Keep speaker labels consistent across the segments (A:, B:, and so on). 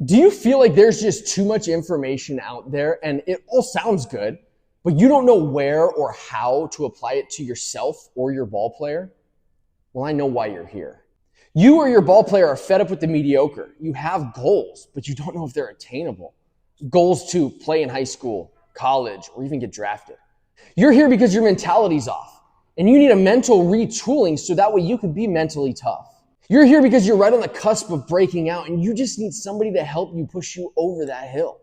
A: Do you feel like there's just too much information out there and it all sounds good, but you don't know where or how to apply it to yourself or your ball player? Well, I know why you're here. You or your ball player are fed up with the mediocre. You have goals, but you don't know if they're attainable. Goals to play in high school, college, or even get drafted. You're here because your mentality's off, and you need a mental retooling so that way you can be mentally tough. You're here because you're right on the cusp of breaking out, and you just need somebody to help you push you over that hill.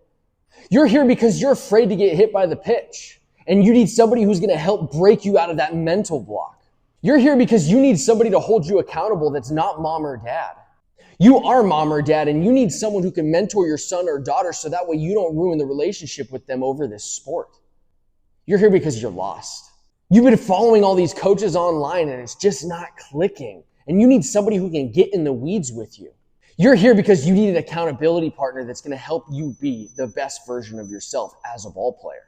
A: You're here because you're afraid to get hit by the pitch, and you need somebody who's going to help break you out of that mental block. You're here because you need somebody to hold you accountable that's not mom or dad. You are mom or dad, and you need someone who can mentor your son or daughter so that way you don't ruin the relationship with them over this sport. You're here because you're lost. You've been following all these coaches online, and it's just not clicking, and you need somebody who can get in the weeds with you. You're here because you need an accountability partner that's going to help you be the best version of yourself as a ball player.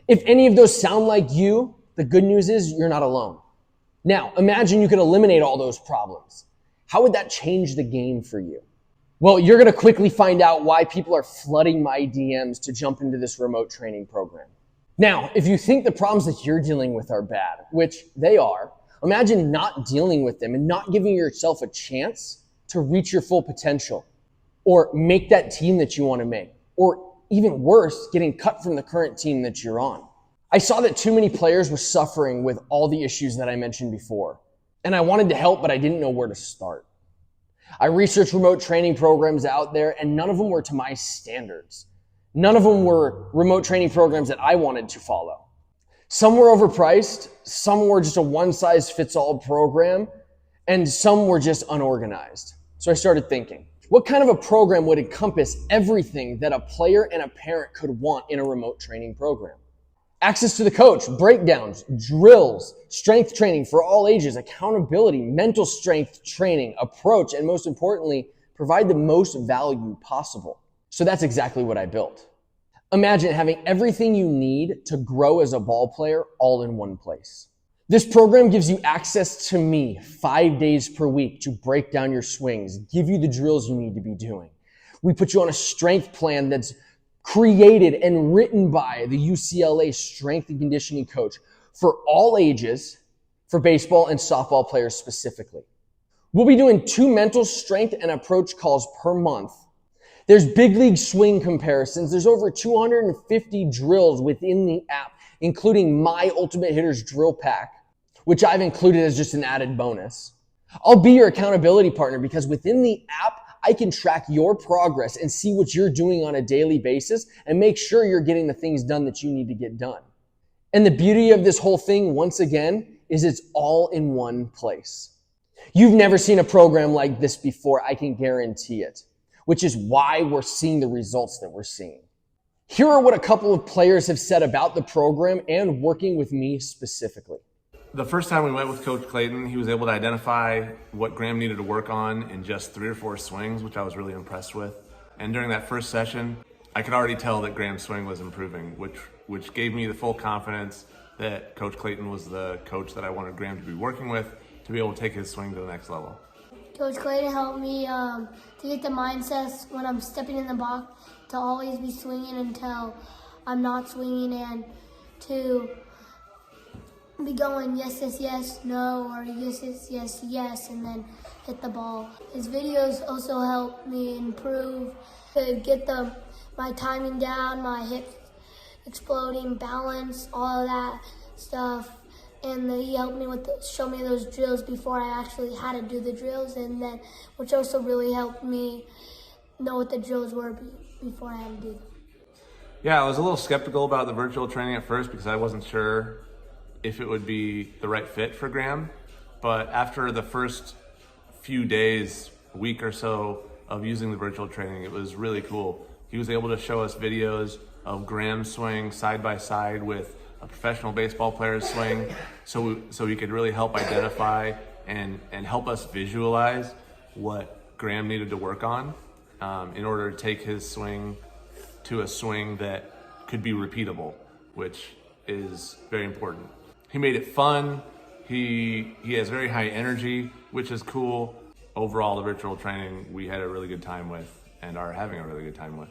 A: If any of those sound like you, the good news is you're not alone. Now, imagine you could eliminate all those problems. How would that change the game for you? Well, you're going to quickly find out why people are flooding my DMs to jump into this remote training program. Now, if you think the problems that you're dealing with are bad, which they are, imagine not dealing with them and not giving yourself a chance to reach your full potential or make that team that you want to make, or even worse, getting cut from the current team that you're on. I saw that too many players were suffering with all the issues that I mentioned before, and I wanted to help, but I didn't know where to start. I researched remote training programs out there, and none of them were to my standards. None of them were remote training programs that I wanted to follow. Some were overpriced, some were just a one-size-fits-all program, and some were just unorganized. So I started thinking, what kind of a program would encompass everything that a player and a parent could want in a remote training program? Access to the coach, breakdowns, drills, strength training for all ages, accountability, mental strength training, approach, and most importantly, provide the most value possible. So that's exactly what I built. Imagine having everything you need to grow as a ball player all in one place. This program gives you access to me 5 days per week to break down your swings, give you the drills you need to be doing. We put you on a strength plan that's created and written by the UCLA strength and conditioning coach for all ages, for baseball and softball players specifically. We'll be doing 2 mental strength and approach calls per month. There's big league swing comparisons. There's over 250 drills within the app, including my Ultimate Hitters drill pack, which I've included as just an added bonus. I'll be your accountability partner because within the app, I can track your progress and see what you're doing on a daily basis and make sure you're getting the things done that you need to get done. And the beauty of this whole thing, once again, is it's all in one place. You've never seen a program like this before, I can guarantee it, which is why we're seeing the results that we're seeing. Here are what a couple of players have said about the program and working with me specifically.
B: The first time we went with Coach Clayton, he was able to identify what Graham needed to work on in just 3 or 4 swings, which I was really impressed with. And during that first session, I could already tell that Graham's swing was improving, which gave me the full confidence that Coach Clayton was the coach that I wanted Graham to be working with to be able to take his swing to the next level.
C: Coach Clayton helped me to get the mindset when I'm stepping in the box to always be swinging until I'm not swinging, and to be going yes, yes, yes, no, or yes, yes, yes, yes, and then hit the ball. His videos also helped me improve, to get my timing down, my hips exploding, balance, all of that stuff. And he helped me show me those drills before I actually had to do the drills, and then which also really helped me know what the drills were before I had to do them.
B: Yeah, I was a little skeptical about the virtual training at first because I wasn't sure if it would be the right fit for Graham. But after the first few days, a week or so of using the virtual training, it was really cool. He was able to show us videos of Graham's swing side by side with a professional baseball player's swing, so he could really help identify and help us visualize what Graham needed to work on in order to take his swing to a swing that could be repeatable, which is very important. He made it fun. He has very high energy, which is cool. Overall, the virtual training we had a really good time with, and are having a really good time with.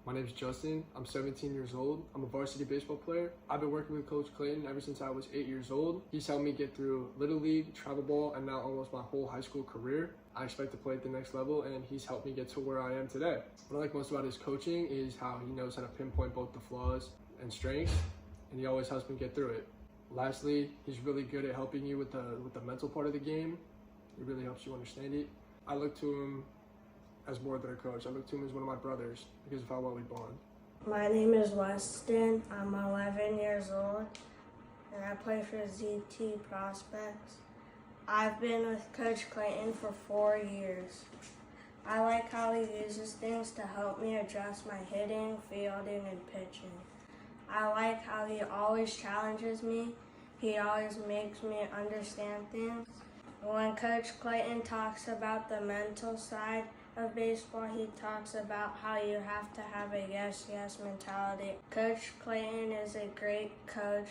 D: My name is Justin. I'm 17 years old. I'm a varsity baseball player. I've been working with Coach Clayton ever since I was 8 years old. He's helped me get through Little League, travel ball, and now almost my whole high school career. I expect to play at the next level, and he's helped me get to where I am today. What I like most about his coaching is how he knows how to pinpoint both the flaws and strengths, and he always helps me get through it. Lastly, he's really good at helping you with the mental part of the game. He really helps you understand it. I look to him as more than a coach. I look to him as one of my brothers because of how well we bond.
E: My name is Weston. I'm 11 years old, and I play for ZT Prospects. I've been with Coach Clayton for 4 years. I like how he uses things to help me adjust my hitting, fielding, and pitching. I like how he always challenges me. He always makes me understand things. When Coach Clayton talks about the mental side of baseball, he talks about how you have to have a yes mentality. Coach Clayton is a great coach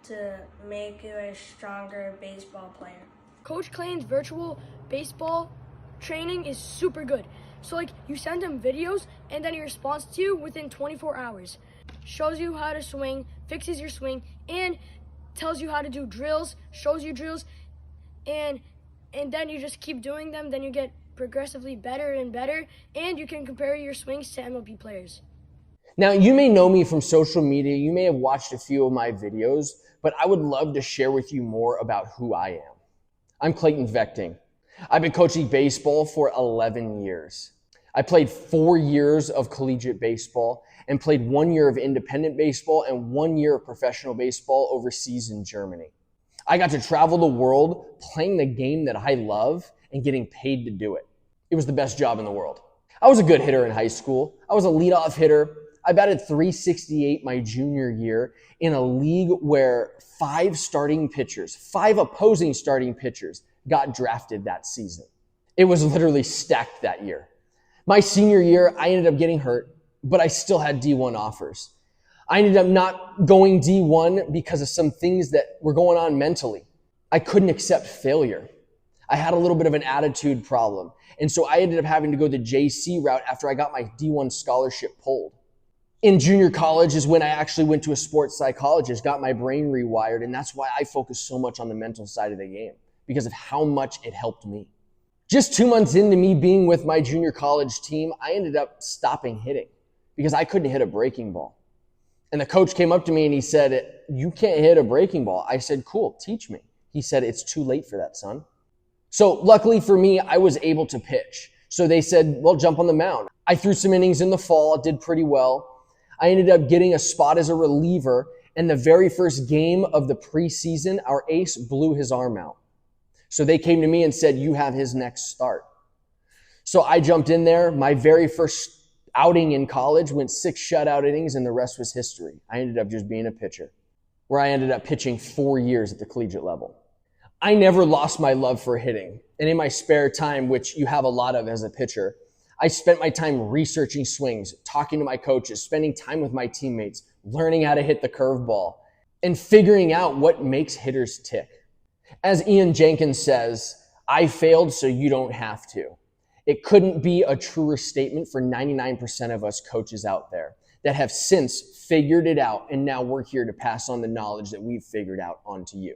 E: to make you a stronger baseball player.
F: Coach Clayton's virtual baseball training is super good. So you send him videos and then he responds to you within 24 hours. Shows you how to swing, fixes your swing, and tells you how to do drills, shows you drills, and then you just keep doing them, then you get progressively better and better, and you can compare your swings to MLB players.
A: Now, you may know me from social media, you may have watched a few of my videos, but I would love to share with you more about who I am. I'm Clayton Vechting. I've been coaching baseball for 11 years. I played 4 years of collegiate baseball and played 1 year of independent baseball and 1 year of professional baseball overseas in Germany. I got to travel the world playing the game that I love and getting paid to do it. It was the best job in the world. I was a good hitter in high school. I was a leadoff hitter. I batted .368 my junior year in a league where 5 opposing starting pitchers got drafted that season. It was literally stacked that year. My senior year, I ended up getting hurt, but I still had D1 offers. I ended up not going D1 because of some things that were going on mentally. I couldn't accept failure. I had a little bit of an attitude problem. And so I ended up having to go the JC route after I got my D1 scholarship pulled. In junior college is when I actually went to a sports psychologist, got my brain rewired, and that's why I focus so much on the mental side of the game, because of how much it helped me. Just 2 months into me being with my junior college team, I ended up stopping hitting because I couldn't hit a breaking ball. And the coach came up to me and he said, "You can't hit a breaking ball." I said, "Cool, teach me." He said, "It's too late for that, son." So luckily for me, I was able to pitch. So they said, "Well, jump on the mound." I threw some innings in the fall, did pretty well. I ended up getting a spot as a reliever, and the very first game of the preseason, our ace blew his arm out. So they came to me and said, "You have his next start." So I jumped in there. My very first outing in college went 6 shutout innings, and the rest was history. I ended up just being a pitcher, where I ended up pitching 4 years at the collegiate level. I never lost my love for hitting. And in my spare time, which you have a lot of as a pitcher, I spent my time researching swings, talking to my coaches, spending time with my teammates, learning how to hit the curveball, and figuring out what makes hitters tick. As Ian Jenkins says, "I failed so you don't have to." It couldn't be a truer statement for 99% of us coaches out there that have since figured it out, and now we're here to pass on the knowledge that we've figured out onto you.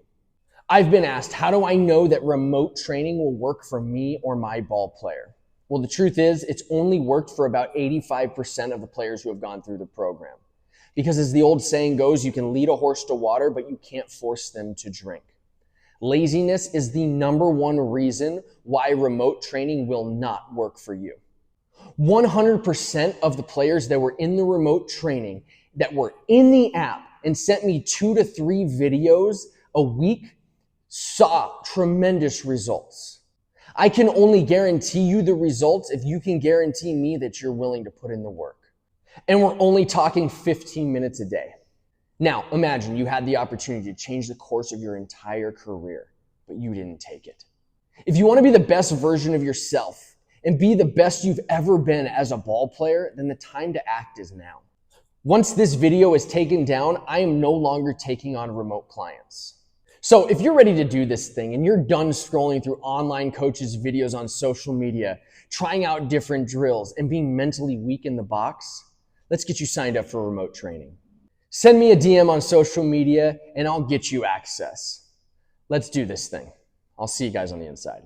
A: I've been asked, how do I know that remote training will work for me or my ball player? Well, the truth is, it's only worked for about 85% of the players who have gone through the program. Because as the old saying goes, you can lead a horse to water, but you can't force them to drink. Laziness is the number one reason why remote training will not work for you. 100% of the players that were in the remote training that were in the app and sent me 2 to 3 videos a week saw tremendous results. I can only guarantee you the results if you can guarantee me that you're willing to put in the work. And we're only talking 15 minutes a day. Now, imagine you had the opportunity to change the course of your entire career, but you didn't take it. If you want to be the best version of yourself and be the best you've ever been as a ball player, then the time to act is now. Once this video is taken down, I am no longer taking on remote clients. So if you're ready to do this thing and you're done scrolling through online coaches' videos on social media trying out different drills, and being mentally weak in the box, let's get you signed up for remote training. Send me a DM on social media and I'll get you access. Let's do this thing. I'll see you guys on the inside.